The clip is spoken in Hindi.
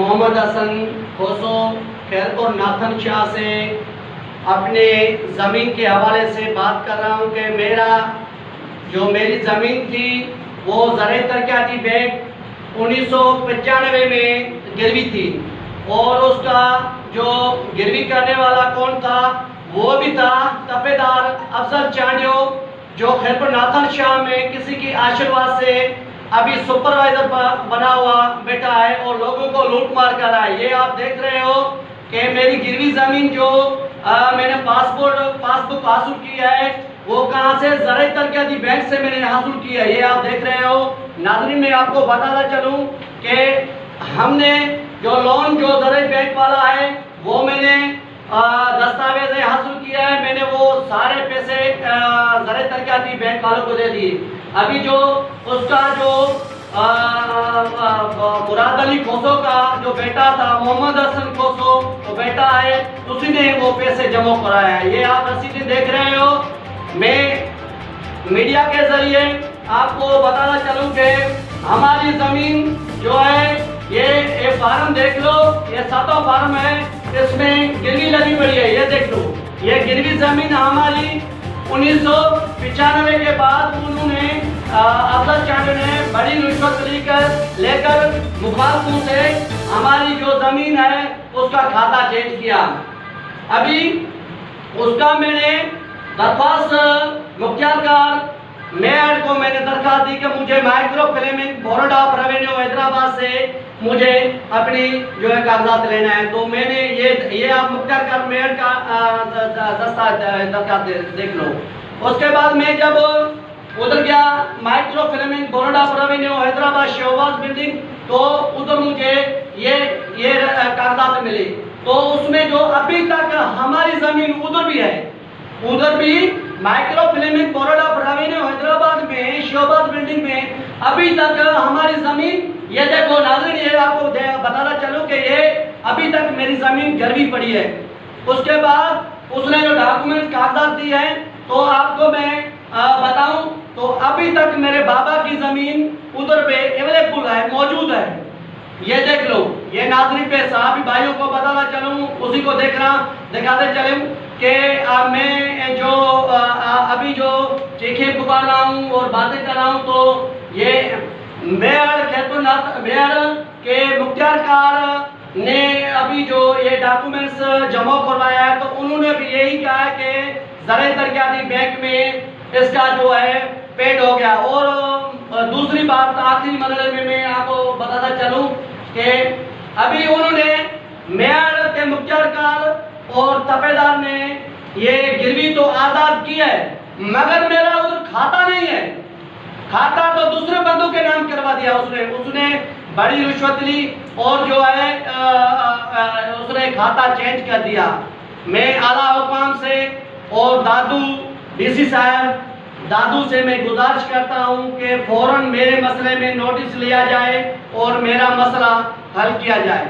मोहम्मद हसन खोसो खैरपुर नाथन शाह से अपने ज़मीन के हवाले से बात कर रहा हूँ कि मेरी ज़मीन थी वो ज़राए तरक्याती बैंक 1995 में गिरवी थी और उसका जो गिरवी करने वाला कौन था, वो भी था तपेदार अफजल चांडियो, जो खैरपुर नाथन शाह में किसी की आशीर्वाद से अभी सुपरवाइजर बना हुआ बैठा है और लोगों को लूट मार कर रहा है। ये आप देख रहे हो कि मेरी गिरवी ज़मीन जो मैंने पासबुक हासिल किया है वो कहाँ से, ज़राए तरक्याती बैंक से मैंने हासिल किया है। ये आप देख रहे हो। नाज़रीन, मैं आपको बताना चलूँ कि हमने जो लोन जो ज़राए बैंक वाला है वो मैंने दस्तावेज़ हासिल किया है। मैंने वो सारे पैसे ज़राए तरक्याती बैंक वालों को दे दिए। अभी जो उसका जो मुराद अली खोसो का जो बेटा था मोहम्मद हसन खोसो, वो बेटा है, उसी ने वो पैसे जमा कराया है। ये आप रसीदें देख रहे हो। मैं मीडिया के जरिए आपको बताना चलूँ कि हमारी ज़मीन जो है ये फार्म देख लो, ये 7वां फार्म है, इसमें गिरवी लगी पड़ी है। ये देख लो, ये गिरवी ज़मीन हमारी 1995 के बाद उन्होंने अफजल चांडियो ने बड़ी रिश्वत लेकर मुखालफों से हमारी जो ज़मीन है उसका खाता चेंज किया। अभी उसका मैंने दरख्वास्त मुख्तियारकार मेयर को मैंने दरख्वास्त दी कि मुझे micro finance board of revenue Hyderabad से मुझे अपनी जो है कागजात लेना है। तो मैंने ये आप मुख्तियारकार मेयर का दरख्वास्त देख लो। उसके बाद मैं जब उधर गया micro finance board of revenue Hyderabad Shahbaz building, तो उधर मुझे ये कागजात मिले। तो उसमें जो अभी तक हमारी ज़मीन उधर भी है, उधर भी micro finance board of revenue Hyderabad में शहबाज बिल्डिंग में अभी तक हमारी ज़मीन, ये देखो नाज़रीन, ये आपको बताना चलूँ कि ये अभी तक मेरी ज़मीन गिरवी पड़ी है। उसके बाद उसने जो डॉक्यूमेंट कागजात दिए हैं तो आपको मैं बताऊं तो अभी तक मेरे बाबा की ज़मीन उधर पे अवेलेबल है, मौजूद है। ये देख लो। ये नाज़रीन पे साहबी भाइयों को बताना चलूँ, उसी को दिखाते चलूँ कि मैं जो अभी जो चीखें पुकार रहा हूँ और बातें कर रहा हूँ, तो ये मेयर खैरपुर मेयर के मुख्तियारकार ने अभी जो ये डॉक्यूमेंट्स जमा करवाया है, तो उन्होंने भी यही कहा है कि ज़राए तरक्याती बैंक में इसका जो है पेड हो गया। और दूसरी बात आखिरी मरहले में मैं आपको बताना चलूँ कि अभी उन्होंने मेयर के मुख्तियारकार और तपेदार ने ये गिरवी तो आज़ाद की है, मगर मेरा उधर खाता नहीं है। खाता तो दूसरे बंदों के नाम करवा दिया उसने बड़ी रिश्वत ली और जो है उसने खाता चेंज कर दिया। मैं आला हुकाम से और दादू डीसी साहब दादू से मैं गुजारिश करता हूं कि फौरन मेरे मसले में नोटिस लिया जाए और मेरा मसला हल किया जाए।